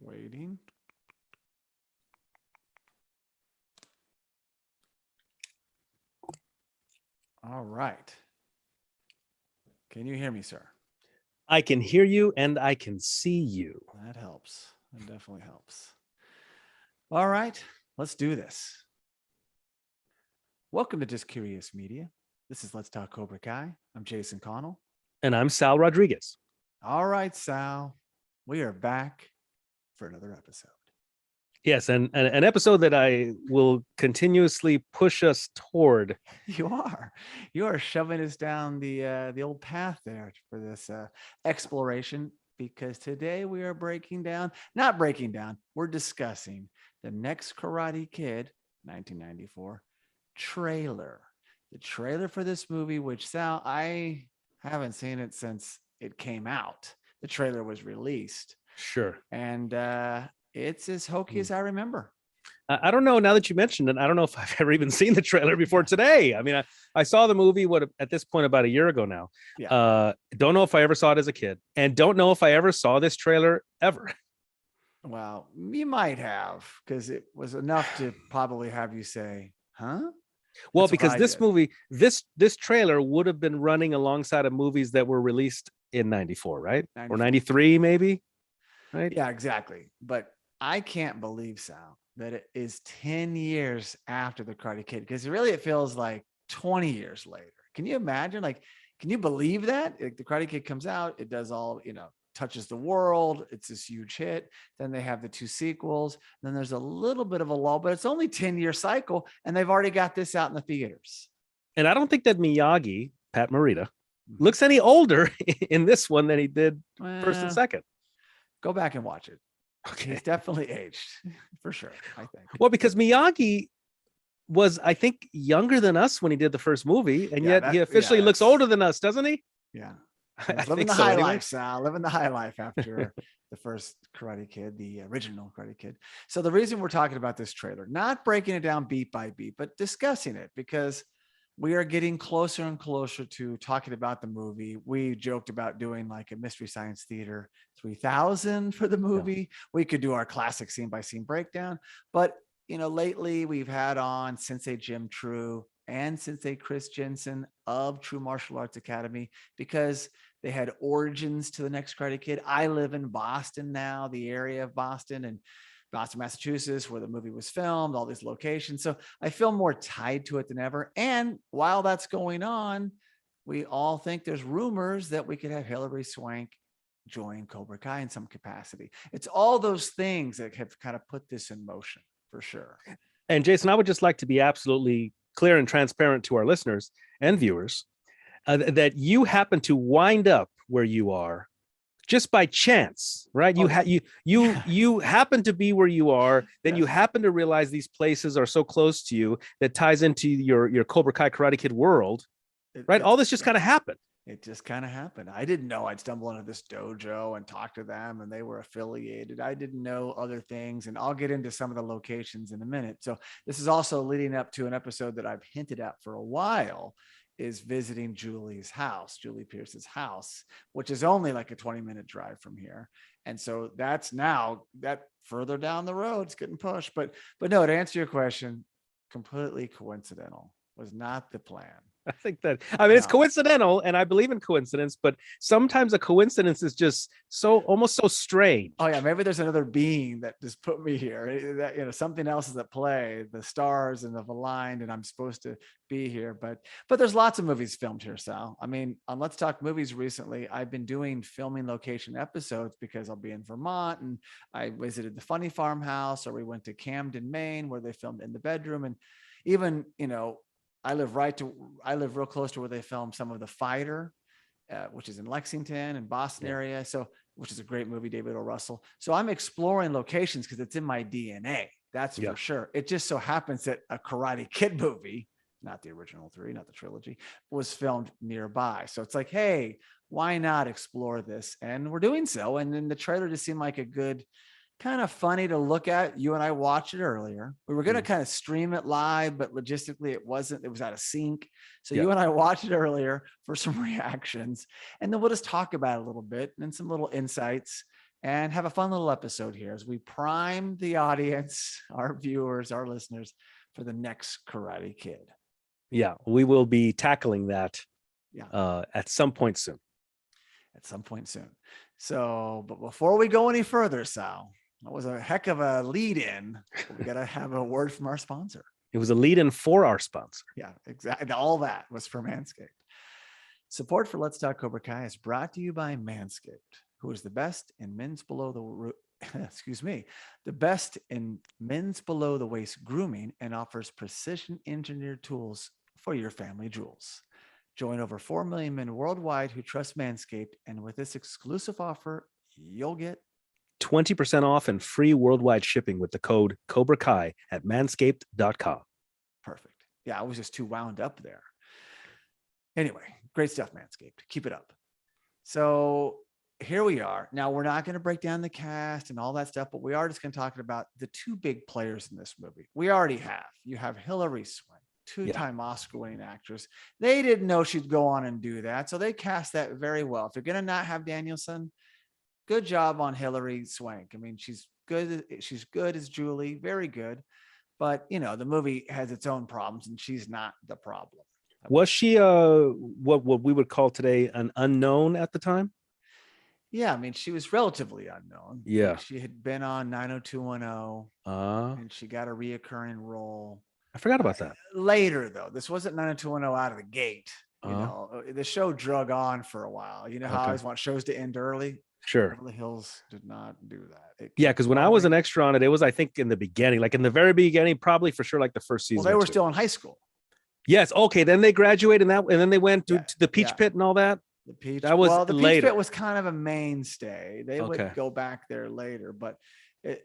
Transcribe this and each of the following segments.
Waiting. All right. Can you hear me, sir? I can hear you and I can see you. That helps. That definitely helps. All right, let's do this. Welcome to Just Curious Media. This is Let's Talk Cobrakai. I'm Jason Connell. And I'm Sal Rodriguez. All right, Sal. We are back for another episode. Yes, and an episode that I will continuously push us toward. You are shoving us down the old path there for this exploration, because today we are we're discussing the next Karate Kid 1994 trailer. The trailer for this movie, which, Sal, I haven't seen it since it came out. The trailer was released. Sure. And it's as hokey as I remember. I don't know. Now that you mentioned it, I don't know if I've ever even seen the trailer before today. I mean, I saw the movie at this point about a year ago now. Yeah. Don't know if I ever saw it as a kid, and don't know if I ever saw this trailer ever. Well, you might have, because it was enough to probably have you say, "Huh?" Well, because this movie, this trailer would have been running alongside of movies that were released in 94, right? 94. Or 93, maybe. Right? Yeah, exactly. But I can't believe, Sal, that it is 10 years after the Karate Kid, because really it feels like 20 years later. Can you imagine? Can you believe that? Like, the Karate Kid comes out, it does all, touches the world. It's this huge hit. Then they have the two sequels. Then there's a little bit of a lull, but it's only 10-year cycle, and they've already got this out in the theaters. And I don't think that Miyagi, Patmorita, looks any older in this one than he did first and second. Go back and watch it. Okay. He's definitely aged for sure, I think. Well, because Miyagi was, I think, younger than us when he did the first movie, and yet he officially looks older than us, doesn't he? Yeah. I living think the so, high anyway. life, Sal. Living the high life after the first Karate Kid, the original Karate Kid. So the reason we're talking about this trailer, not breaking it down beat by beat, but discussing it, because we are getting closer and closer to talking about the movie. We joked about doing like a Mystery Science Theater 3000 for the movie. Yeah. We could do our classic scene by scene breakdown. But, lately we've had on Sensei Jim True and Sensei Chris Jensen of True Martial Arts Academy, because they had origins to the next Karate Kid. I live in Boston now, the area of Boston, and Boston, Massachusetts, where the movie was filmed, all these locations. So I feel more tied to it than ever. And while that's going on, we all think there's rumors that we could have Hilary Swank join Cobra Kai in some capacity. It's all those things that have kind of put this in motion, for sure. And Jason, I would just like to be absolutely clear and transparent to our listeners and viewers that you happen to wind up where you are just by chance, right? You happen to be where you are, then you happen to realize these places are so close to you that ties into your Cobra Kai Karate Kid world, right? All this just kind of happened. It just kind of happened. I didn't know I'd stumble into this dojo and talk to them, and they were affiliated. I didn't know other things, and I'll get into some of the locations in a minute. So this is also leading up to an episode that I've hinted at for a while, is visiting Julie Pierce's house, which is only like a 20-minute drive from here. And so that's now that further down the road, it's getting pushed. But no, to answer your question, completely coincidental. Was not the plan. I think that, it's coincidental, and I believe in coincidence, but sometimes a coincidence is just almost so strange. Oh yeah, maybe there's another being that just put me here. That, something else is at play. The stars and have aligned, and I'm supposed to be here. But there's lots of movies filmed here, Sal. On Let's Talk Movies recently, I've been doing filming location episodes because I'll be in Vermont, and I visited the Funny Farmhouse, or we went to Camden, Maine, where they filmed In the Bedroom, and even I live real close to where they filmed some of The Fighter, which is in Lexington and Boston area. So, which is a great movie, David O. Russell. So I'm exploring locations because it's in my DNA. That's for sure. It just so happens that a Karate Kid movie, not the original three, not the trilogy, was filmed nearby. So it's like, hey, why not explore this? And we're doing so. And then the trailer just seemed like a good, kind of funny to look at. You and I watched it earlier. We were going to kind of stream it live, but logistically it was out of sync. So you and I watched it earlier for some reactions, and then we'll just talk about it a little bit and some little insights. and have a fun little episode here as we prime the audience, our viewers, our listeners for the next Karate Kid. Yeah, we will be tackling that at some point soon. At some point soon. So, but before we go any further, Sal, that was a heck of a lead in. We got to have a word from our sponsor. It was a lead in for our sponsor. Yeah, exactly. All that was for Manscaped. Support for Let's Talk Cobra Kai is brought to you by Manscaped, who is the best in men's below the best in men's below the waist grooming and offers precision engineered tools for your family jewels. Join over 4 million men worldwide who trust Manscaped, and with this exclusive offer, you'll get 20% off and free worldwide shipping with the code cobrakai at manscaped.com. Perfect. Yeah, I was just too wound up there. Anyway, great stuff, Manscaped. Keep it up. So here we are. Now, we're not going to break down the cast and all that stuff, but we are just going to talk about the two big players in this movie. We already have. You have Hilary Swank, two-time Oscar-winning actress. They didn't know she'd go on and do that, so they cast that very well. If you're going to not have Danielson, good job on Hilary Swank. I mean, she's good. She's good as Julie, very good. But, you know, the movie has its own problems, and she's not the problem. Was she what we would call today an unknown at the time? Yeah, I mean, she was relatively unknown. Yeah. Like, she had been on 90210, and she got a reoccurring role. I forgot about that. Later, though, this wasn't 90210 out of the gate. You know, the show drug on for a while. You know how I always want shows to end early? Sure. Beverly Hills did not do that. Yeah, because when I was an extra on it, it was, I think, in the beginning, like in the very beginning, probably for sure, like the first season. Well, they were still in high school. Yes. Okay. Then they graduated, and then they went to the Peach Pit and all that. The Peach. That was the later. Peach Pit was kind of a mainstay. They would go back there later, but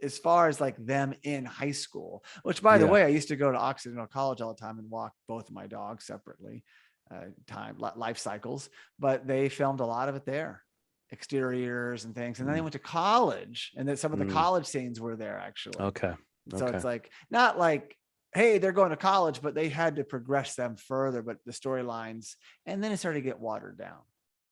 as far as like them in high school, which by the way, I used to go to Occidental College all the time and walk both of my dogs separately, life cycles, but they filmed a lot of it there, exteriors and things. And then they went to college, and then some of the college scenes were there actually. Okay. So it's like, not like, hey, they're going to college, but they had to progress them further, but the storylines, and then it started to get watered down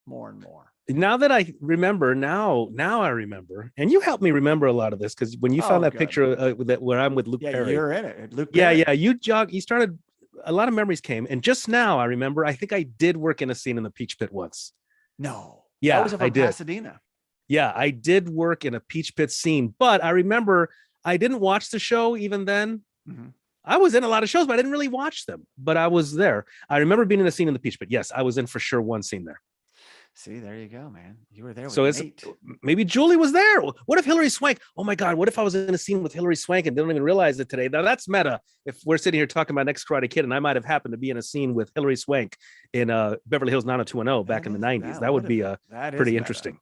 more and more. Now that I remember, now I remember, and you helped me remember a lot of this, because when you found that picture where I'm with Luke Perry. You're in it. Luke Perry. Yeah. You started, a lot of memories came. And just now I remember, I think I did work in a scene in the Peach Pit once. No. Yeah, that was from Pasadena. Yeah, I did work in a Peach Pit scene, but I remember I didn't watch the show even then. Mm-hmm. I was in a lot of shows, but I didn't really watch them, but I was there. I remember being in a scene in the Peach Pit. Yes, I was in for sure one scene there. See, there you go, man. You were there. So it's maybe Julie was there. What if Hilary Swank? Oh my God, what if I was in a scene with Hilary Swank and didn't even realize it today? Now that's meta. If we're sitting here talking about Next Karate Kid, and I might have happened to be in a scene with Hilary Swank in Beverly Hills 90210 back in the 90s, that would be pretty interesting.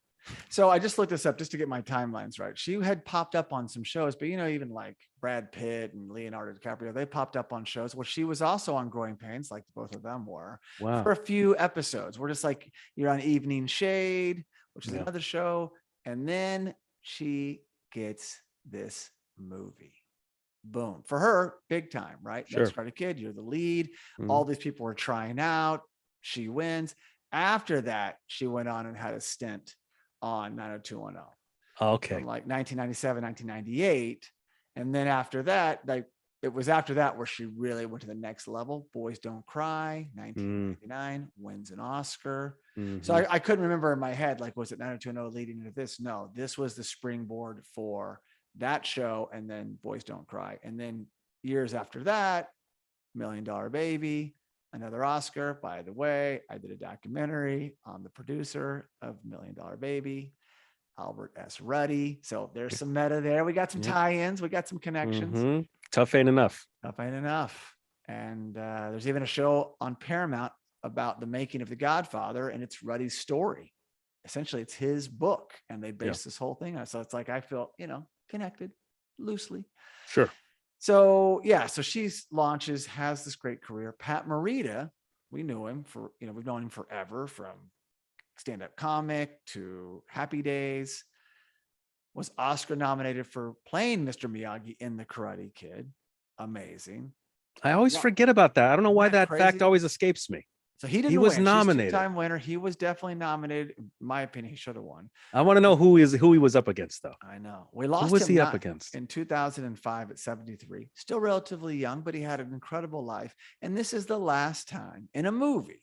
So I just looked this up just to get my timelines right. She had popped up on some shows, but you know, even like Brad Pitt and Leonardo DiCaprio, they popped up on shows. Well, she was also on Growing Pains, like both of them were, for a few episodes. We're just like, you're on Evening Shade, which is another show. And then she gets this movie. Boom. For her, big time, right? Sure. Next Karate Kid, you're the lead. All these people are trying out. She wins. After that, she went on and had a stint on 90210. Okay. From like 1997, 1998. And then after that, it was after that where she really went to the next level. Boys Don't Cry, 1999, wins an Oscar. So I couldn't remember in my head, like, was it 90210 leading into this? No, this was the springboard for that show. And then Boys Don't Cry. And then years after that, $1 Million Baby, another Oscar. By the way, I did a documentary on the producer of $1 Million Baby, Albert S. Ruddy. So there's some meta there. We got some tie-ins. We got some connections. Tough ain't enough. Tough ain't enough. And there's even a show on Paramount about the making of The Godfather, and it's Ruddy's story. Essentially, it's his book, and they based this whole thing on. So it's like, I feel, connected loosely. Sure. So so she launches, has this great career. Patmorita, we knew him for, we've known him forever, from stand-up comic to Happy Days, was Oscar nominated for playing Mr. Miyagi in The Karate Kid. Amazing. I always forget about that. I don't know why that fact always escapes me. So he didn't He was win. nominated. She's two-time winner. He was definitely nominated. In my opinion, he should have won. I want to know who he was up against, though. I know. We lost Who was him he up against? in 2005 at 73. Still relatively young, but he had an incredible life. And this is the last time in a movie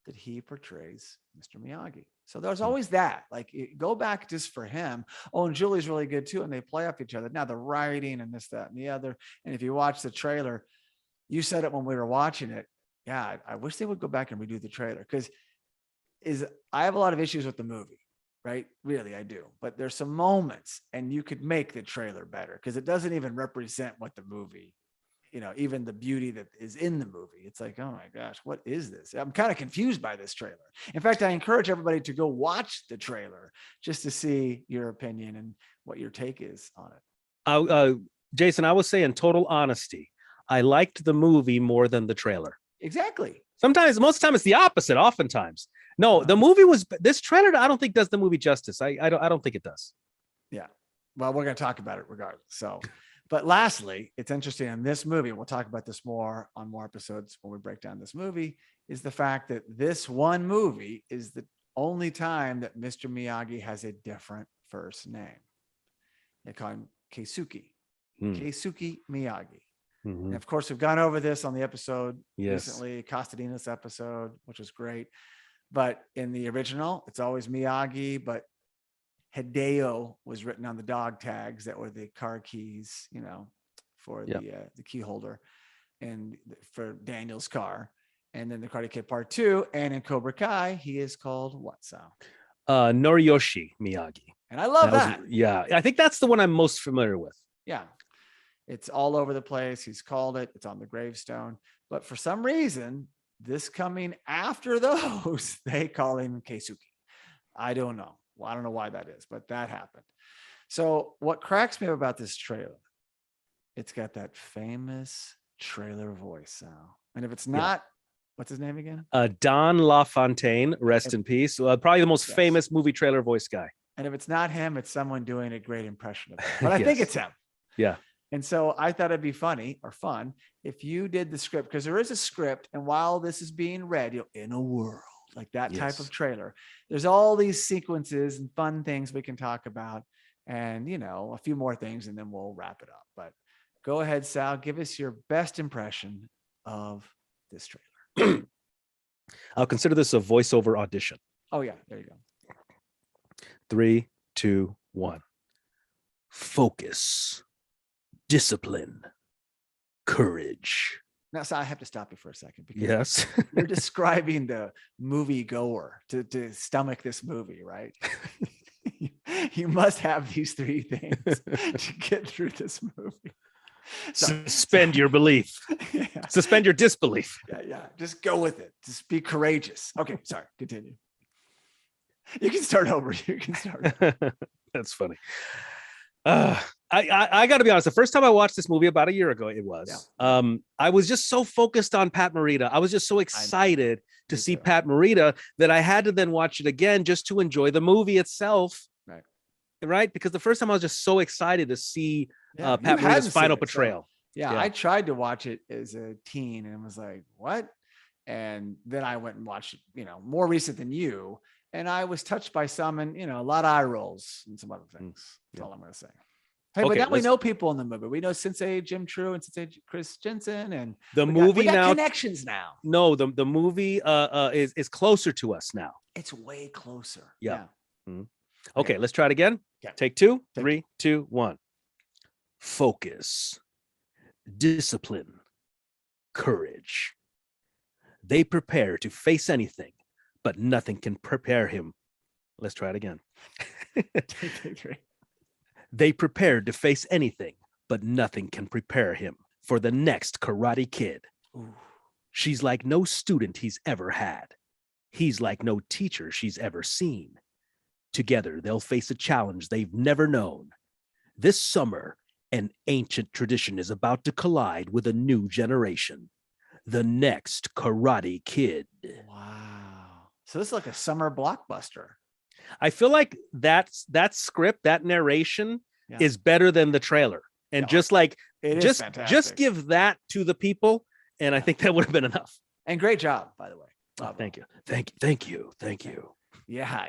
that he portrays Mr. Miyagi. So there's always that. Like, go back just for him. Oh, and Julie's really good too. And they play off each other. Now the writing and this, that, and the other. And if you watch the trailer, you said it when we were watching it. Yeah, I wish they would go back and redo the trailer, because I have a lot of issues with the movie, right? Really, I do. But there's some moments, and you could make the trailer better, because it doesn't even represent what the movie, even the beauty that is in the movie. It's like, oh my gosh, what is this? I'm kind of confused by this trailer. In fact, I encourage everybody to go watch the trailer just to see your opinion and what your take is on it. Jason, I would say in total honesty, I liked the movie more than the trailer. Exactly. Sometimes, most of the time, it's the opposite. Oftentimes, no. The movie was this trailer. I don't think does the movie justice. I don't think it does. Yeah. Well, we're going to talk about it regardless. So, but lastly, it's interesting in this movie. We'll talk about this more on more episodes when we break down this movie. Is the fact that this one movie is the only time that Mr. Miyagi has a different first name. They call him Keisuke. Keisuke Miyagi. Mm-hmm. And of course, we've gone over this on the episode recently, Costadina's episode, which was great. But in the original, it's always Miyagi, but Hideo was written on the dog tags that were the car keys, for the key holder and for Daniel's car. And then the Karate Kid Part 2. And in Cobra Kai, he is called what, Sal? Noriyoshi Miyagi. And I love that. I think that's the one I'm most familiar with. Yeah. It's all over the place. He's called it. It's on the gravestone. But for some reason, this coming after those, they call him Keisuke. I don't know. Well, I don't know why that is, but that happened. So what cracks me up about this trailer, it's got that famous trailer voice, Sal. And if it's not, what's his name again? Don LaFontaine, rest in peace. Probably the most famous movie trailer voice guy. And if it's not him, it's someone doing a great impression of him. But I think it's him. Yeah. And so I thought it'd be funny or fun if you did the script, because there is a script. And while this is being read, in a world like that type of trailer, there's all these sequences and fun things we can talk about, and, a few more things, and then we'll wrap it up. But go ahead, Sal, give us your best impression of this trailer. I'll consider this a voiceover audition. Oh yeah. There you go. 3, 2, 1. Focus. Discipline, courage. Now, so I have to stop you for a second, because you're describing the movie goer to stomach this movie, right? You must have these 3 things to get through this movie. Suspend your belief. Suspend your disbelief. Yeah. Just go with it. Just be courageous. Okay, sorry. Continue. You can start over. That's funny. I got to be honest. The first time I watched this movie about a year ago, I was just so focused on Patmorita. I was just so excited to see Patmorita that I had to then watch it again just to enjoy the movie itself. Right. Because the first time I was just so excited to see Patmorita's final portrayal. So, I tried to watch it as a teen and was like, what? And then I went and watched it, more recent than you. And I was touched by some, and, a lot of eye rolls and some other things. That's all I'm going to say. Hey, but now we know people in the movie. We know Sensei Jim True and Sensei Chris Jensen, and the movie we got now connections now. No, the movie is closer to us now. It's way closer. Yeah. Mm-hmm. Okay, let's try it again. Take 2, 3, 2, 1. Focus, discipline, courage. They prepare to face anything, but nothing can prepare him. Let's try it again. They prepared to face anything, but nothing can prepare him for the next Karate Kid. Ooh. She's like no student he's ever had. He's like no teacher she's ever seen. Together, they'll face a challenge they've never known. This summer, an ancient tradition is about to collide with a new generation. The next Karate Kid. Wow. So this is like a summer blockbuster. I feel like that script, that narration is better than the trailer. And just give that to the people. And I think that would have been enough. And great job, by the way. Bravo. Thank you. Yeah.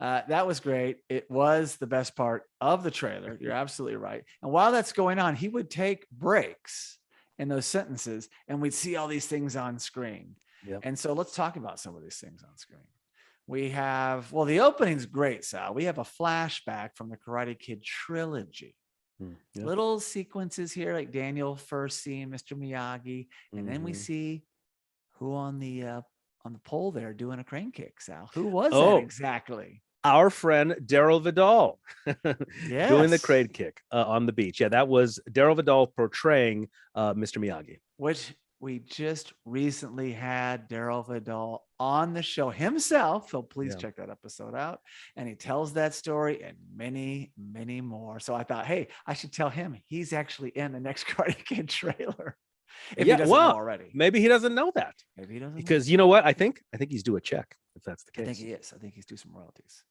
That was great. It was the best part of the trailer. You're absolutely right. And while that's going on, he would take breaks in those sentences and we'd see all these things on screen. Yep. And so let's talk about some of these things on screen. We have, well, the opening's great, Sal. We have a flashback from the Karate Kid trilogy. Yep. Little sequences here, like Daniel first seeing Mr. Miyagi, and then we see who on the pole there doing a crane kick, Sal. Who was that exactly? Our friend Daryl Vidal doing the crane kick on the beach. Yeah, that was Daryl Vidal portraying Mr. Miyagi. Which we just recently had Daryl Vidal on the show himself. So please check that episode out. And he tells that story and many, many more. So I thought, hey, I should tell him he's actually in the next Karate Kid trailer. If he doesn't know already. Maybe he doesn't know that. Maybe he doesn't. Because you know what? I think he's due a check if that's the case. I think he is. I think he's due some royalties.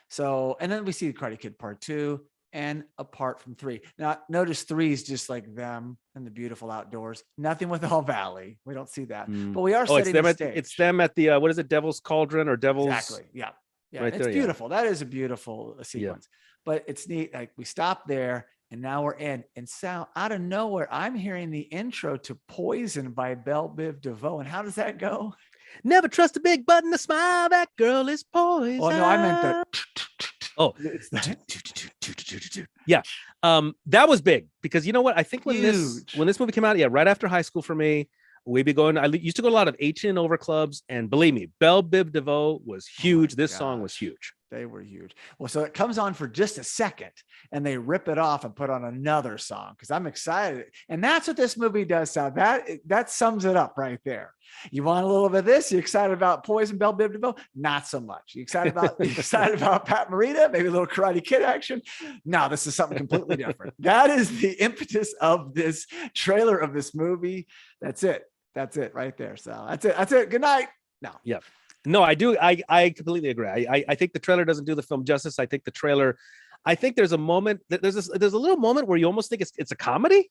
So, and then we see Karate Kid Part 2 and apart from 3. Now, notice 3 is just like them in the beautiful outdoors. Nothing with All Valley. We don't see that. But we are setting the stage. It's them at the, what is it, Devil's Cauldron or Devil's... Exactly. Yeah. Right it's beautiful. That is a beautiful sequence. But it's neat. Like we stop there and now we're in. And Sal, out of nowhere, I'm hearing the intro to Poison by Belle Biv DeVoe. And how does that go? Never trust a big button to smile. That girl is poison. Oh, no, I meant the... Yeah. That was big because you know what? I think when this movie came out, right after high school for me, we'd be going. I used to go to a lot of 18 over clubs, and believe me, Belle Biv DeVoe was huge. This song was huge. They were huge. Well, so it comes on for just a second, and they rip it off and put on another song because I'm excited, and that's what this movie does. So that sums it up right there. You want a little bit of this? You excited about Poison, Belle Biv DeVoe? Not so much. You excited about Patmorita? Maybe a little Karate Kid action? No, this is something completely different. That is the impetus of this trailer of this movie. That's it. That's it right there. So that's it. That's it. Good night. No. Yeah. No, I do. I completely agree. I think the trailer doesn't do the film justice. I think the trailer. I think there's a moment. There's a little moment where you almost think it's a comedy.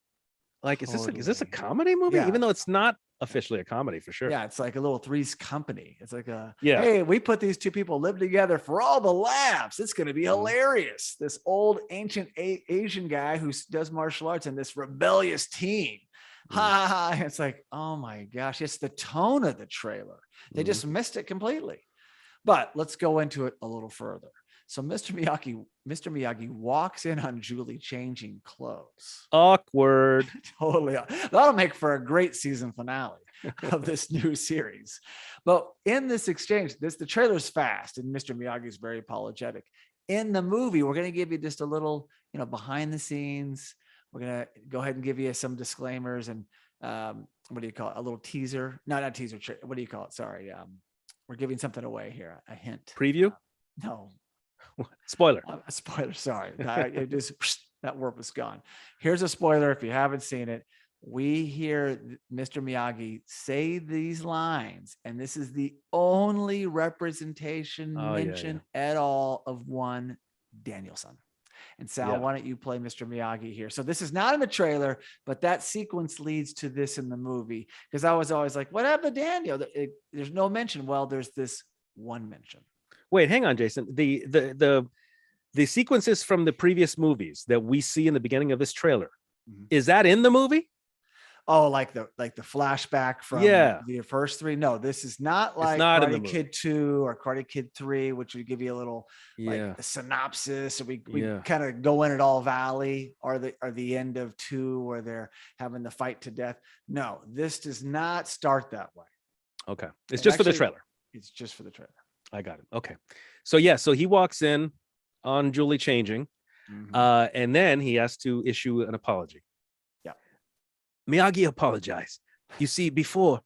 Like, is this a comedy movie? Even though it's not officially a comedy for sure. Yeah, it's like a little Three's Company. It's like hey, we put these two people live together for all the laughs. It's going to be hilarious. This old ancient Asian guy who does martial arts and this rebellious teen. Ha ha! It's like, oh my gosh, it's the tone of the trailer. They just missed it completely. But let's go into it a little further. So Mr. Miyagi walks in on Julie changing clothes. Awkward. Totally. That'll make for a great season finale of this new series. But in this exchange, the trailer's fast and Mr. Miyagi is very apologetic. In the movie, we're going to give you just a little, behind the scenes. We're going to go ahead and give you some disclaimers and what do you call it? A little teaser. No, not teaser. What do you call it? Sorry. We're giving something away here. A hint. Preview? No. Spoiler. A spoiler. Sorry. That word was gone. Here's a spoiler. If you haven't seen it, we hear Mr. Miyagi say these lines, and this is the only representation mentioned at all of one Daniel-san. And Sal, why don't you play Mr. Miyagi here? So this is not in the trailer, but that sequence leads to this in the movie. Because I was always like, what happened to Daniel? There's no mention. Well, there's this one mention. Wait, hang on, Jason. The sequences from the previous movies that we see in the beginning of this trailer, is that in the movie? Oh, like the flashback from the first 3. No, this is not like Karate Kid 2 or Karate Kid 3, which would give you a little like a synopsis. So we kind of go in at All Valley or the end of 2 where they're having the fight to death. No, this does not start that way. Okay. It's just for the trailer. It's just for the trailer. I got it. Okay. So so he walks in on Julie changing, and then he has to issue an apology. Miyagi apologized. You see, before,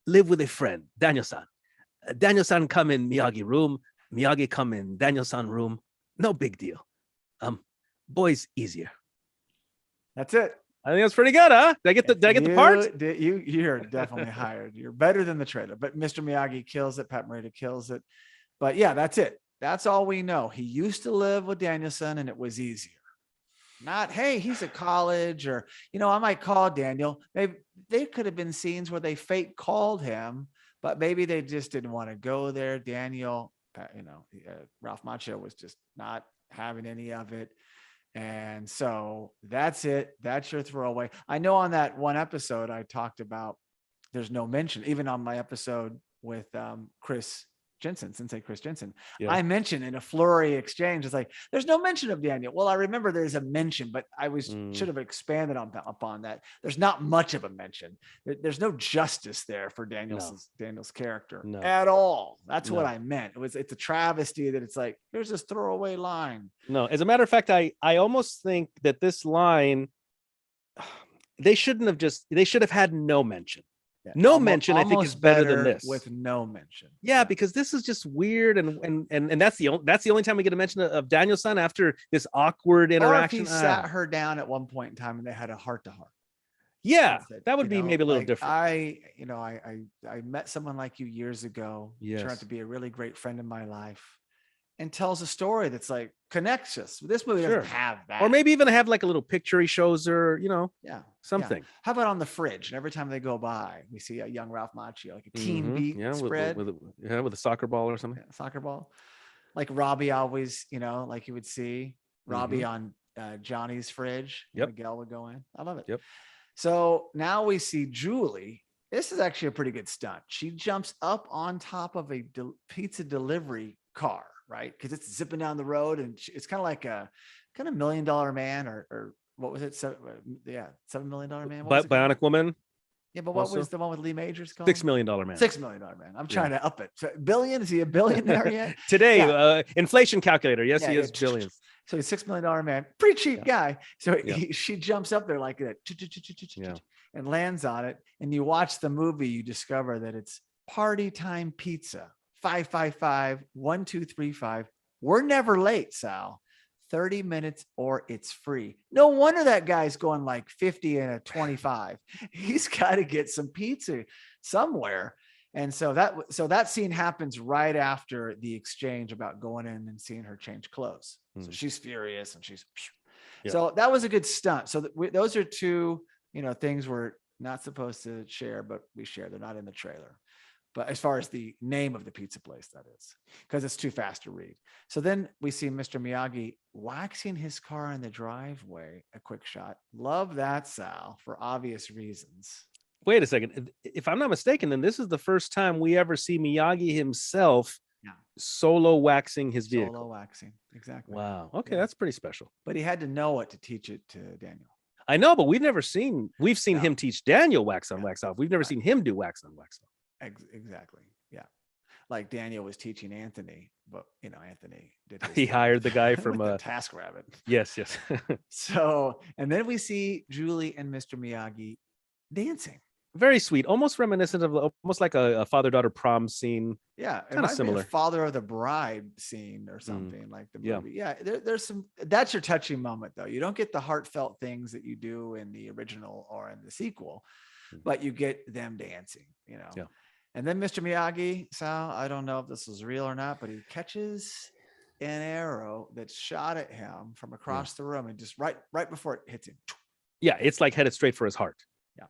live with a friend, Daniel-san. Daniel-san come in Miyagi room. Miyagi come in Daniel-san room. No big deal. Boys easier. That's it. I think that's pretty good, huh? Did I get the part? You're definitely hired. You're better than the trailer. But Mr. Miyagi kills it. Pat Morita kills it. But yeah, that's it. That's all we know. He used to live with Daniel-san, and it was easier. Not, hey, he's at college, or I might call Daniel. They could have been scenes where they fake called him, but maybe they just didn't want to go there. Ralph Macchio was just not having any of it. And so that's it. That's your throwaway. I know on that one episode I talked about, there's no mention, even on my episode with Chris Jensen, Sensei Chris Jensen. Yeah. I mentioned in a flurry exchange, it's like, there's no mention of Daniel. Well, I remember there's a mention, but I should have expanded upon that. There's not much of a mention. There's no justice there for Daniel's character at all. That's what I meant. It's a travesty that it's like, here's this throwaway line. No, as a matter of fact, I almost think that this line, they should have had no mention. Yeah, no mention, I think, is better than this. With no mention. Yeah, because this is just weird, and that's the only time we get a mention of Daniel's son after this awkward interaction. Or if he sat her down at one point in time and they had a heart-to-heart. Yeah, that would be maybe a little different. I met someone like you years ago. Yes. Turned out to be a really great friend in my life, and tells a story that's like connects us. This movie doesn't have that. Or maybe even have like a little picture he shows her, something. Yeah. How about on the fridge? And every time they go by, we see a young Ralph Macchio, like a teen beat spread. With a soccer ball or something. Yeah, soccer ball. Like Robbie always, like you would see Robbie on Johnny's fridge. Yep. Miguel would go in. I love it. Yep. So now we see Julie. This is actually a pretty good stunt. She jumps up on top of a pizza delivery car, right? Because it's zipping down the road, and it's kind of like a $1 million man, or what was it? $7 million man. Bionic Woman. Yeah, but what was the one with Lee Majors called? $6 million man. $6 million man. I'm trying to up it. So, billion? Is he a billionaire yet? Today, inflation calculator. Yes, he is billions. So he's $6 million man. Pretty cheap guy. So she jumps up there like that and lands on it. And you watch the movie, you discover that it's Party Time Pizza. 555-1235. We're never late, Sal. 30 minutes or it's free. No wonder that guy's going like 50 and a 25. He's got to get some pizza somewhere. And so that scene happens right after the exchange about going in and seeing her change clothes. So she's furious and so that was a good stunt. So those are two, things we're not supposed to share, but we share. They're not in the trailer. But as far as the name of the pizza place, that is, because it's too fast to read. So then we see Mr. Miyagi waxing his car in the driveway, a quick shot. Love that, Sal, for obvious reasons. Wait a second. If I'm not mistaken, then this is the first time we ever see Miyagi himself solo waxing his vehicle. Solo waxing, exactly. Wow. Okay, that's pretty special. But he had to know it to teach it to Daniel. I know, but we've seen him teach Daniel wax on, wax off. We've never seen him do wax on, wax off. Exactly. Yeah. Like Daniel was teaching Anthony, but Anthony did. He hired the guy from TaskRabbit. Yes. So, and then we see Julie and Mr. Miyagi dancing. Very sweet, almost reminiscent of almost like a father-daughter prom scene. Yeah, kind of similar. Father of the Bride scene or something like the movie. Yeah, there's some. That's your touching moment, though. You don't get the heartfelt things that you do in the original or in the sequel, but you get them dancing. Yeah. And then Mr. Miyagi, Sal, I don't know if this is real or not, but he catches an arrow that's shot at him from across the room, and just right before it hits him. Yeah, it's like headed straight for his heart. Yeah.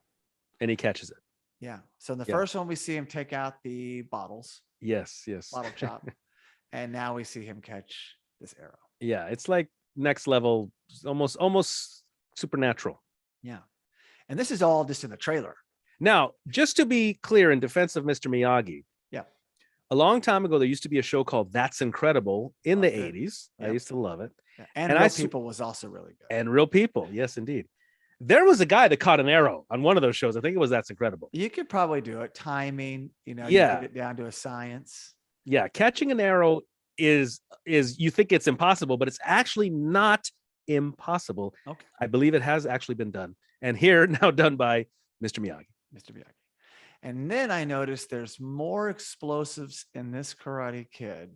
And he catches it. Yeah. So in the first one, we see him take out the bottles. Yes. Bottle chop. And now we see him catch this arrow. Yeah, it's like next level, almost supernatural. Yeah. And this is all just in the trailer. Now, just to be clear, in defense of Mr. Miyagi, a long time ago, there used to be a show called That's Incredible in the 80s. Yep. I used to love it. Yeah. And Real People was also really good. And Real People, yes, indeed. There was a guy that caught an arrow on one of those shows. I think it was That's Incredible. You could probably do it. Timing, you get it down to a science. Yeah, catching an arrow is you think it's impossible, but it's actually not impossible. Okay. I believe it has actually been done. And here, now done by Mr. Miyagi. And then I noticed there's more explosives in this Karate Kid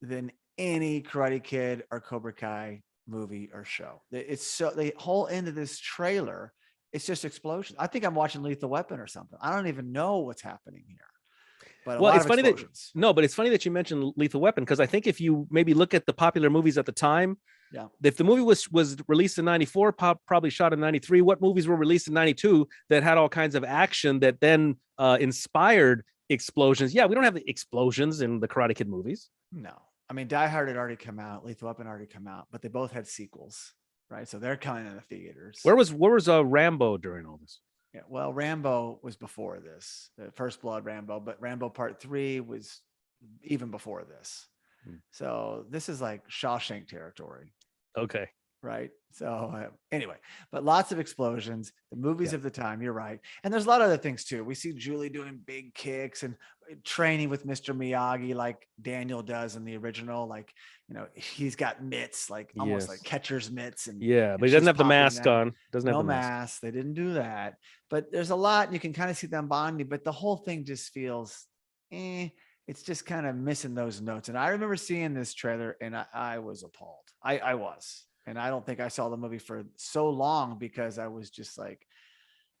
than any Karate Kid or Cobra Kai movie or show. It's so the whole end of this trailer, it's just explosions. I think I'm watching Lethal Weapon or something. I don't even know what's happening here. But it's funny but it's funny that you mentioned Lethal Weapon, because I think if you maybe look at the popular movies at the time, if the movie was released in 94, probably shot in 93, what movies were released in 92 that had all kinds of action that then inspired explosions. Yeah, we don't have the explosions in the Karate Kid movies. No, I mean, Die Hard had already come out, Lethal Weapon already come out, but they both had sequels, right? So they're coming in the theaters. Where was Rambo during all this? Yeah, well, Rambo was before this, the First Blood Rambo, but Rambo Part 3 was even before this. So this is like Shawshank territory. Okay. Right. So anyway, but lots of explosions, the movies of the time. You're right. And there's a lot of other things too. We see Julie doing big kicks and training with Mr. Miyagi, like Daniel does in the original. Like, he's got mitts, like almost like catcher's mitts. And but he doesn't have the mask on. Doesn't have no the mask. They didn't do that. But there's a lot. You can kind of see them bonding, but the whole thing just feels, it's just kind of missing those notes. And I remember seeing this trailer and I was appalled. I was. And I don't think I saw the movie for so long because I was just like,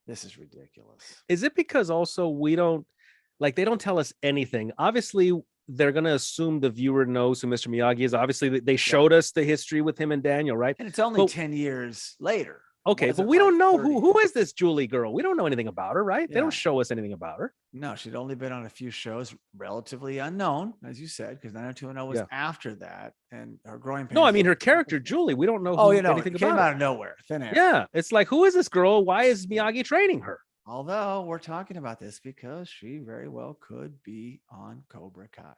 this is ridiculous. Is it because also they don't tell us anything? Obviously, they're going to assume the viewer knows who Mr. Miyagi is. Obviously, they showed us the history with him and Daniel, right? And it's only 10 years later. Okay, but we don't know who is this Julie girl. We don't know anything about her, right? They don't show us anything about her. No, she'd only been on a few shows, relatively unknown, as you said, because 90210 was after that, and her growing pains. No, I mean her character Julie. We don't know anything it came about out of nowhere, thin air. Yeah, it's like, who is this girl? Why is Miyagi training her? Although we're talking about this because she very well could be on Cobra Kai.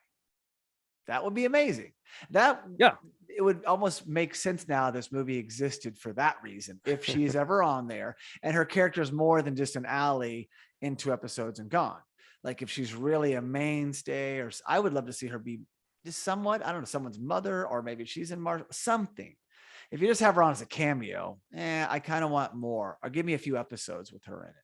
That would be amazing. It would almost make sense now this movie existed for that reason. If she's ever on there and her character is more than just an alley in 2 episodes and gone. Like if she's really a mainstay, or I would love to see her be just somewhat, I don't know, someone's mother, or maybe she's in something. If you just have her on as a cameo, I kind of want more, or give me a few episodes with her in it.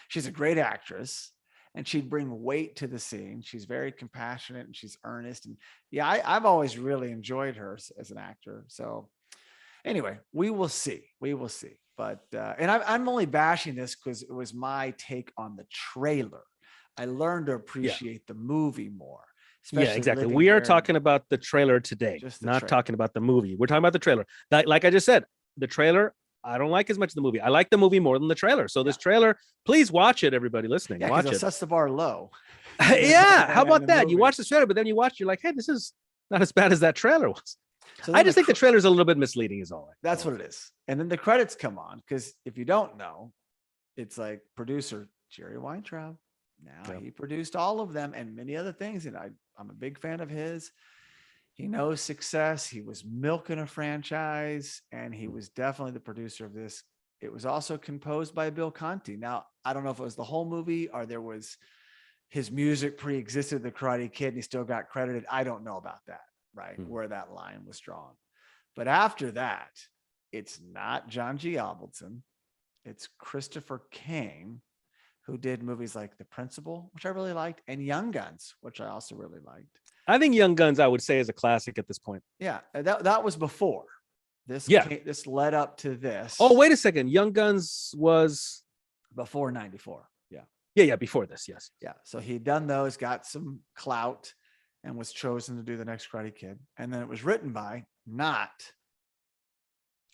She's a great actress. And she'd bring weight to the scene. She's very compassionate and she's earnest. And I've always really enjoyed her as an actor. So anyway, we will see. But, and I'm only bashing this because it was my take on the trailer. I learned to appreciate the movie more. Yeah, exactly. We are talking about the trailer today, not talking about the movie. We're talking about the trailer. Like I just said, the trailer, I don't like as much of the movie. I like the movie more than the trailer. So this trailer, please watch it, everybody listening. Watch it. It sets the bar low. How about that? You watch the trailer, but then you're like, hey, this is not as bad as that trailer was. So I just think the trailer is a little bit misleading is all. That's what it is. And then the credits come on, because if you don't know, it's like producer Jerry Weintraub. Now he produced all of them and many other things. And I'm a big fan of his. He knows success. He was milking a franchise, and he was definitely the producer of this. It was also composed by Bill Conti. Now, I don't know if it was the whole movie or there was his music pre-existed the Karate Kid and he still got credited. I don't know about that, right? Where that line was drawn. But after that, it's not John G. Avildsen. It's Christopher Kane, who did movies like The Principal, which I really liked, and Young Guns, which I also really liked. I think Young Guns, I would say, is a classic at this point. Yeah, that was before. This led up to this. Oh, wait a second. Young Guns was before 94. Yeah, before this, yes. Yeah, so he'd done those, got some clout, and was chosen to do the next Karate Kid. And then it was written by not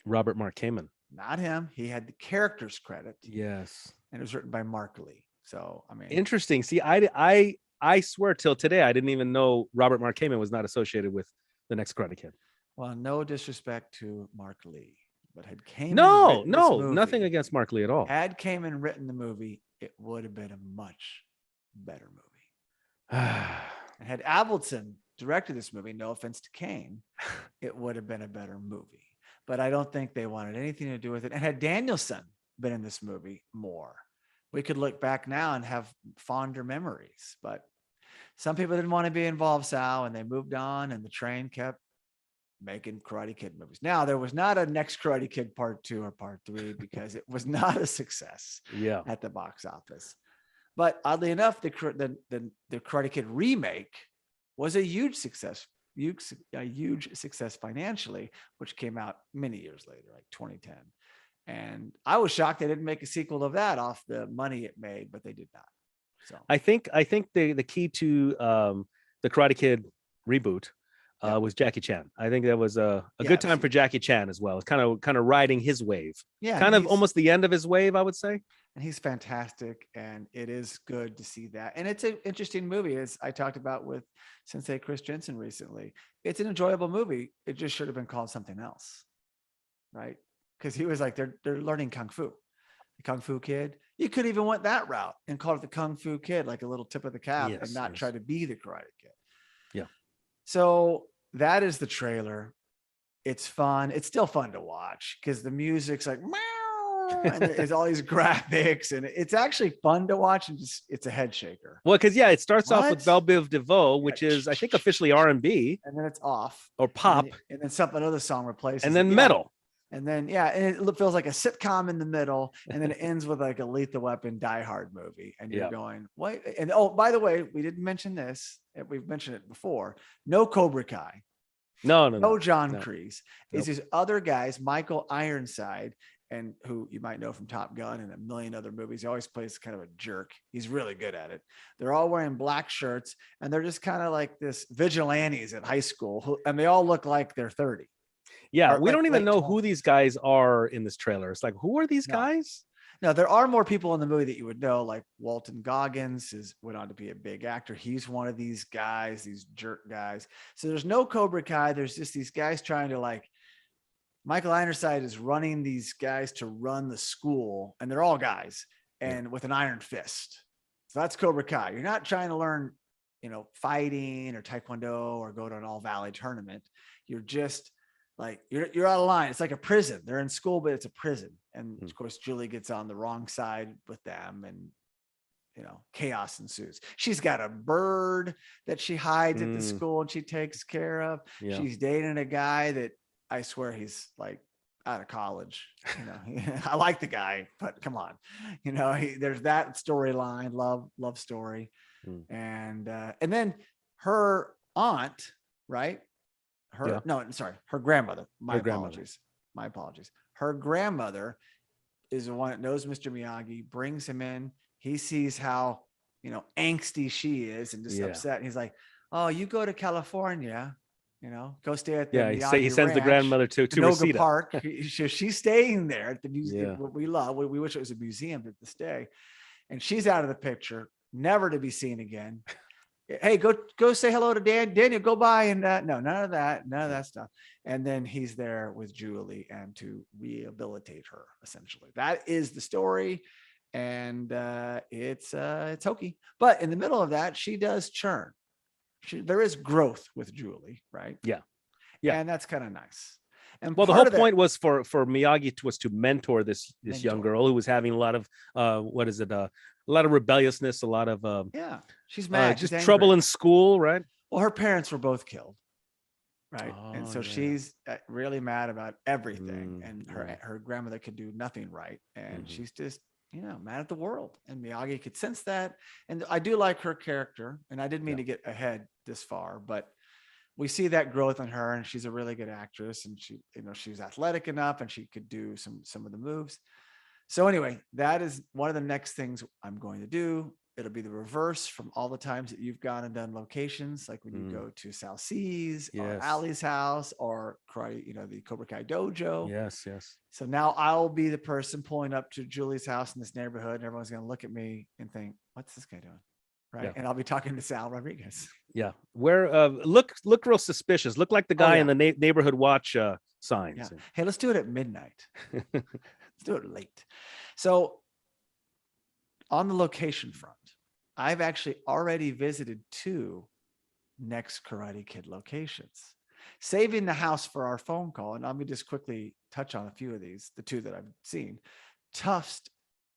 Robert Mark Kamen. Not him. He had the character's credit. Yes. And it was written by Mark Lee. So, I mean. Interesting. See, I swear till today, I didn't even know Robert Mark Kamen was not associated with the next Karate Kid. Well, no disrespect to Mark Lee, but had Kamen nothing against Mark Lee at all. Had Kamen written the movie, it would have been a much better movie. And had Avildsen directed this movie, no offense to Kane, it would have been a better movie. But I don't think they wanted anything to do with it. And had Danielson been in this movie more, we could look back now and have fonder memories. But some people didn't want to be involved, Sal, and they moved on, and the train kept making Karate Kid movies. Now, there was not a next Karate Kid Part 2 or Part 3 because it was not a success at the box office. But oddly enough, the Karate Kid remake was a huge success financially, which came out many years later, like 2010. And I was shocked they didn't make a sequel of that off the money it made, but they did not. So I think the key to the Karate Kid reboot was Jackie Chan. I think that was a good time for Jackie Chan as well. It's kind of riding his wave. Yeah, kind of almost the end of his wave, I would say. and he's fantastic. And it is good to see that. And it's an interesting movie, as I talked about with Sensei Chris Jensen recently. It's an enjoyable movie. It just should have been called something else, right? Because he was like, they're learning kung fu, the Kung Fu Kid. You could even went that route and called it the Kung Fu Kid, like a little tip of the cap, and not try to be the Karate Kid. Yeah. So that is the trailer. It's fun. It's still fun to watch because the music's like, meow, and there's all these graphics, and it's actually fun to watch. And just, it's a head shaker. Well, because it starts off with Belle Biv DeVoe, which is I think officially R&B, and then it's off or pop, and then another song replaces, and then it. metal. And then, and it feels like a sitcom in the middle. And then it ends with like a Lethal Weapon Die Hard movie. And you're going, what? And oh, by the way, we didn't mention this. We've mentioned it before. No Cobra Kai. No John Kreese. It's these other guys, Michael Ironside, and who you might know from Top Gun and a million other movies. He always plays kind of a jerk. He's really good at it. They're all wearing black shirts, and they're just kind of like this vigilantes at high school, and they all look like they're 30. Yeah, we don't even know who these guys are in this trailer. It's like, who are these guys? No, there are more people in the movie that you would know, like Walton Goggins went on to be a big actor. He's one of these guys, these jerk guys. So there's no Cobra Kai. There's just these guys trying to, like, Michael Ironside is running these guys to run the school, and they're all guys, and with an iron fist. So that's Cobra Kai. You're not trying to learn, fighting or Taekwondo or go to an all valley tournament. You're just like, you're out of line. It's like a prison. They're in school, but it's a prison. And of course, Julie gets on the wrong side with them, and chaos ensues. She's got a bird that she hides at the school and she takes care of. Yeah. She's dating a guy that I swear he's like out of college. I like the guy, but come on, there's that storyline, love story. And then her aunt, right? Her grandmother. My apologies. Her grandmother is the one that knows Mr. Miyagi, brings him in. He sees how, angsty she is and just upset. And he's like, oh, you go to California, go stay at the Miyagi he sends Ranch, the grandmother to Noga Park. She's staying there at the museum. What we love. We wish it was a museum to stay. And she's out of the picture, never to be seen again. Hey, go say hello to Daniel, go by. And no, none of that stuff. And then he's there with Julie and to rehabilitate her, essentially. That is the story. And it's hokey. But in the middle of that, she does churn. There is growth with Julie, right? Yeah. And that's kind of nice. And well, the whole point was for Miyagi was to mentor this young girl who was having a lot of a lot of rebelliousness, a lot of she's mad, just trouble in school, right? Well, her parents were both killed, right? And so she's really mad about everything, and her grandmother could do nothing right, and she's just mad at the world. And Miyagi could sense that, and I do like her character, and I didn't mean to get ahead this far, but we see that growth in her, and she's a really good actress, and she's athletic enough, and she could do some of the moves. So anyway, that is one of the next things I'm going to do. It'll be the reverse from all the times that you've gone and done locations, like when you go to Sal C's or Ali's house or karate, the Cobra Kai dojo. Yes. So now I'll be the person pulling up to Julie's house in this neighborhood, and everyone's going to look at me and think, what's this guy doing? Right. Yeah. And I'll be talking to Sal Rodriguez. Yeah. Where look real suspicious. Look like the guy in the neighborhood watch signs. Yeah. Hey, let's do it at midnight. Let's do it late. So on the location front, I've actually already visited 2 next Karate Kid locations, saving the house for our phone call. And let me just quickly touch on a few of these, the 2 that I've seen. Tufts,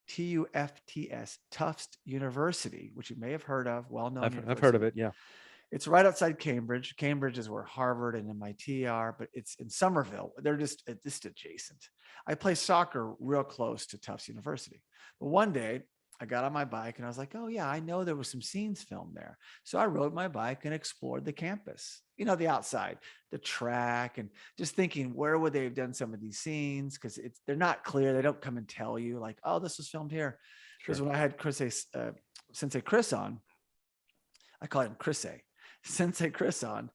Tufts, Tufts University, which you may have heard of, well-known. I've heard of it, yeah. It's right outside Cambridge. Cambridge is where Harvard and MIT are, but it's in Somerville. They're just adjacent. I play soccer real close to Tufts University. But one day I got on my bike and I was like, oh yeah, I know there was some scenes filmed there. So I rode my bike and explored the campus, the outside, the track, and just thinking, where would they have done some of these scenes? Because they're not clear. They don't come and tell you like, oh, this was filmed here. Because when I had Sensei Chris on, I call him Chris. Sensei Chris on,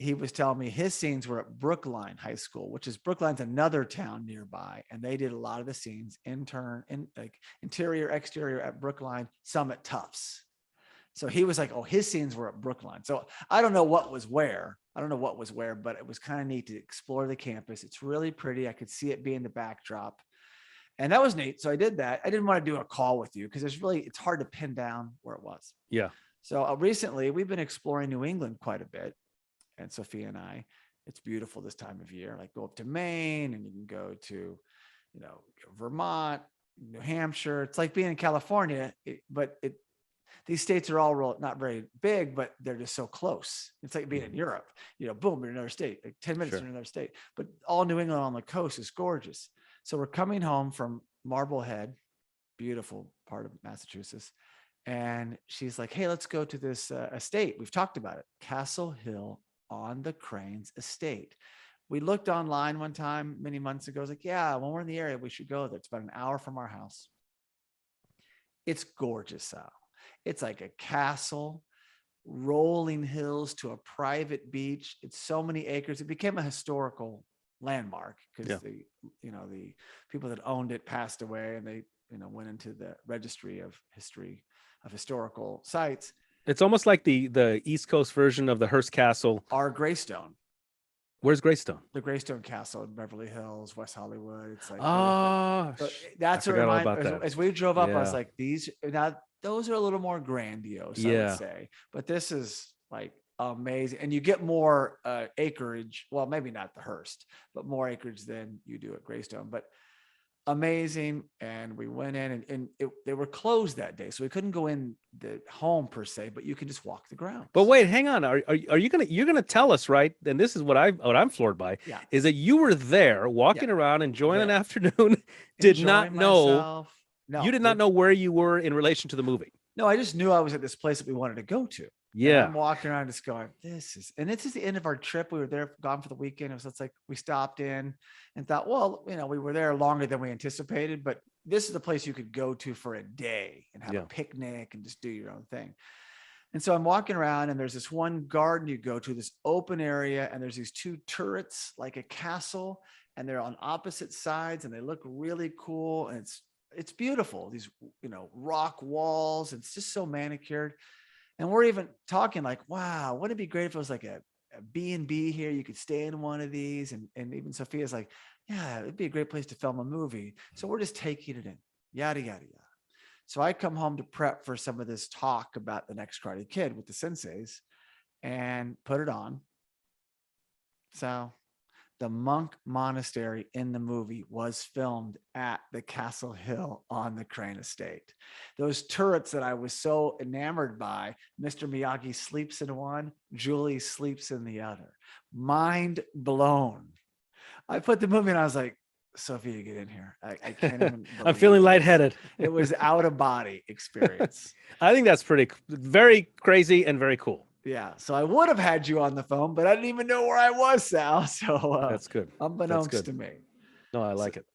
he was telling me his scenes were at Brookline High School, which is Brookline's another town nearby. And they did a lot of the scenes interior, exterior at Brookline, some at Tufts. So he was like, oh, his scenes were at Brookline. So I don't know what was where. But it was kind of neat to explore the campus. It's really pretty. I could see it being the backdrop. And that was neat. So I did that. I didn't want to do a call with you because it's hard to pin down where it was. Yeah. So recently we've been exploring New England quite a bit. And Sophia and I, it's beautiful this time of year. Like go up to Maine, and you can go to, Vermont, New Hampshire. It's like being in California, these states are all not very big, but they're just so close. It's like being in Europe, boom, you're in another state, like 10 minutes, you're in another state, but all New England on the coast is gorgeous. So we're coming home from Marblehead, beautiful part of Massachusetts. And she's like, hey, let's go to this estate. We've talked about it. Castle Hill on the Cranes estate. We looked online one time many months ago. I was like, yeah, when we're in the area, we should go there. It's about an hour from our house. It's gorgeous, Sal. It's like a castle, rolling hills to a private beach. It's so many acres. It became a historical landmark because the people that owned it passed away, and they, went into the registry of historical sites. It's almost like the East Coast version of the Hearst Castle. Our Greystone. Where's Greystone? The Greystone Castle in Beverly Hills, West Hollywood. It's like, that's what reminded. As we drove up, I was like, those are a little more grandiose, I would say, but this is like amazing. And you get more acreage. Well, maybe not the Hearst, but more acreage than you do at Greystone, but amazing. And we went in, and they were closed that day, so we couldn't go in the home per se, but you can just walk the grounds. But wait, hang on. Are you gonna tell us, right? And this is what I'm floored by, is that you were there walking around enjoying an afternoon, did not know where you were in relation to the movie. No, I just knew I was at this place that we wanted to go to. Yeah. And I'm walking around just going, this is the end of our trip. We were there, gone for the weekend. It's like we stopped in and thought, well, we were there longer than we anticipated, but this is the place you could go to for a day and have a picnic and just do your own thing. And so I'm walking around, and there's this one garden you go to, this open area, and there's these two turrets, like a castle, and they're on opposite sides, and they look really cool. And it's beautiful. These, rock walls. It's just so manicured. And we're even talking like, wow, wouldn't it be great if it was like a B&B here? You could stay in one of these. And even Sophia's like, yeah, it'd be a great place to film a movie. So we're just taking it in, yada, yada, yada. So I come home to prep for some of this talk about the next Karate Kid with the senseis and put it on. So the monk monastery in the movie was filmed at the Castle Hill on the Crane estate. Those turrets that I was so enamored by, Mr. Miyagi sleeps in one, Julie sleeps in the other. Mind blown. I put the movie and I was like, Sophia, get in here. I can't even I'm feeling lightheaded. It was out of body experience. I think that's very crazy and very cool. Yeah. So I would have had you on the phone, but I didn't even know where I was, Sal. So that's good. Unbeknownst to me. No, I like it.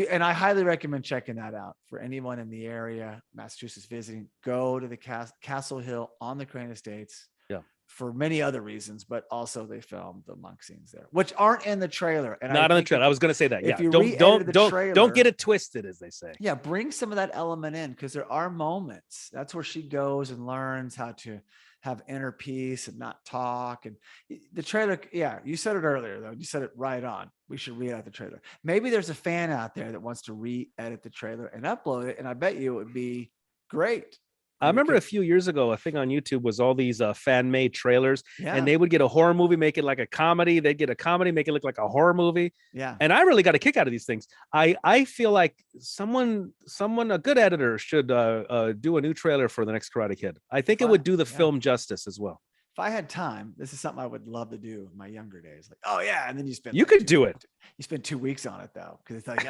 And I highly recommend checking that out for anyone in the area, Massachusetts visiting. Go to the Castle Hill on the Crane Estates. Yeah. For many other reasons, but also they filmed the monk scenes there, which aren't in the trailer. And not in the trailer. I was going to say that. Yeah. Don't get it twisted, as they say. Yeah. Bring some of that element in, because there are moments. That's where she goes and learns how to have inner peace and not talk. And the trailer, you said it earlier, though. You said it right on. We should re-edit the trailer. Maybe there's a fan out there that wants to re-edit the trailer and upload it, and I bet you it would be great. I remember a few years ago, a thing on YouTube was all these fan-made trailers, and they would get a horror movie, make it like a comedy. They'd get a comedy, make it look like a horror movie. Yeah. And I really got a kick out of these things. I feel like someone, a good editor should do a new trailer for the next Karate Kid. I think it would do the film justice as well. If I had time, this is something I would love to do in my younger days. Like, oh yeah, and then you could do it. You spend 2 weeks on it though, because it's like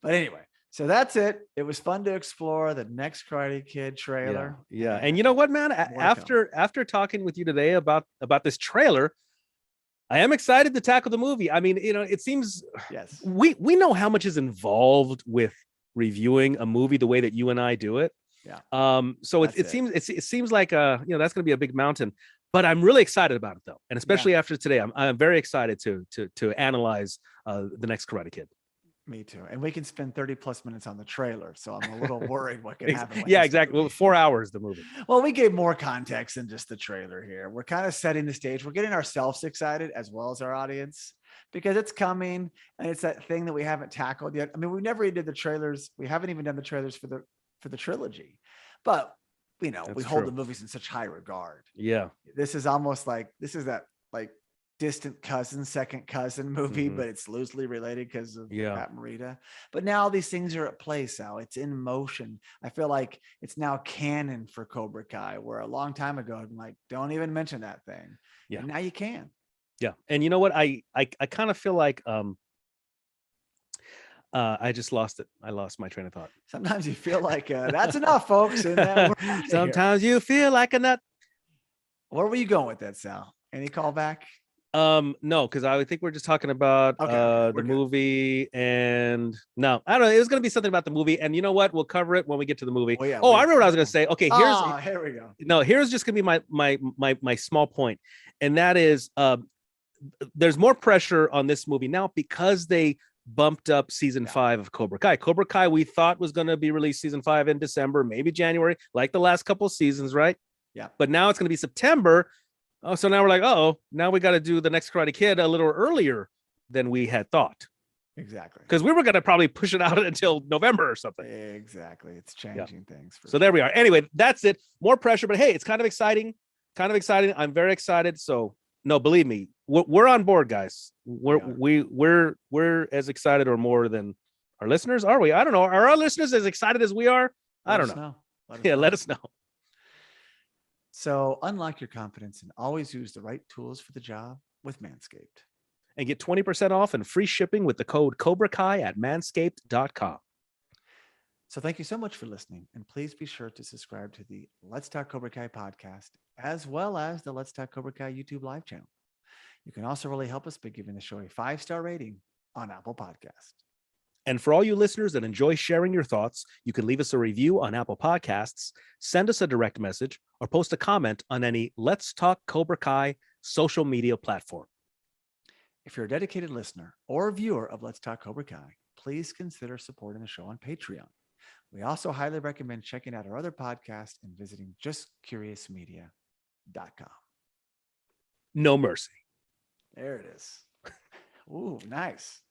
But anyway. So that's it. It was fun to explore the next Karate Kid trailer. Yeah. And you know what, man? After talking with you today about this trailer, I am excited to tackle the movie. I mean, it seems we know how much is involved with reviewing a movie the way that you and I do it. Yeah. So it seems like that's going to be a big mountain. But I'm really excited about it, though, and especially after today, I'm very excited to analyze the next Karate Kid. Me too. And we can spend 30 plus minutes on the trailer. So I'm a little worried what can happen. Yeah, exactly. Well, 4 hours, the movie. Well, we gave more context than just the trailer here. We're kind of setting the stage. We're getting ourselves excited as well as our audience because it's coming and it's that thing that we haven't tackled yet. I mean, we never even did the trailers. We haven't even done the trailers for the trilogy, but we hold the movies in such high regard. Yeah. This is almost like, this is that like distant cousin, second cousin movie, but it's loosely related because of Patmorita. But now these things are at play, Sal. It's in motion. I feel like it's now canon for Cobra Kai, where a long time ago, I'm like, don't even mention that thing. Yeah. And now you can. Yeah. And you know what? I kind of feel like I just lost it. I lost my train of thought. Sometimes you feel like that's enough, folks. And sometimes you feel like a nut. Where were you going with that, Sal? Any callback? No, because I think we're just talking about the movie, and no, I don't know. It was going to be something about the movie, and you know what? We'll cover it when we get to the movie. I remember what I was going to say. Okay, here we go. No, here's just going to be my small point, and that is, there's more pressure on this movie now because they bumped up season 5 of Cobra Kai. Cobra Kai, we thought was going to be released season 5 in December, maybe January, like the last couple of seasons, right? Yeah. But now it's going to be September. Oh, so now we're like, now we got to do the next Karate Kid a little earlier than we had thought. Exactly. Because we were going to probably push it out until November or something. Exactly. It's changing things. So there we are. Anyway, that's it. More pressure, but hey, it's kind of exciting. I'm very excited. So no, believe me, we're on board, guys. We're as excited or more than our listeners. Are we? I don't know. Are our listeners as excited as we are? I don't know. Let us know. So unlock your confidence and always use the right tools for the job with Manscaped. And get 20% off and free shipping with the code cobrakai at manscaped.com. So thank you so much for listening. And please be sure to subscribe to the Let's Talk Cobra Kai podcast, as well as the Let's Talk Cobra Kai YouTube live channel. You can also really help us by giving the show a 5-star rating on Apple Podcasts. And for all you listeners that enjoy sharing your thoughts, you can leave us a review on Apple Podcasts, send us a direct message, or post a comment on any Let's Talk Cobra Kai social media platform. If you're a dedicated listener or viewer of Let's Talk Cobra Kai, please consider supporting the show on Patreon. We also highly recommend checking out our other podcasts and visiting justcuriousmedia.com. No mercy. There it is. Ooh, nice.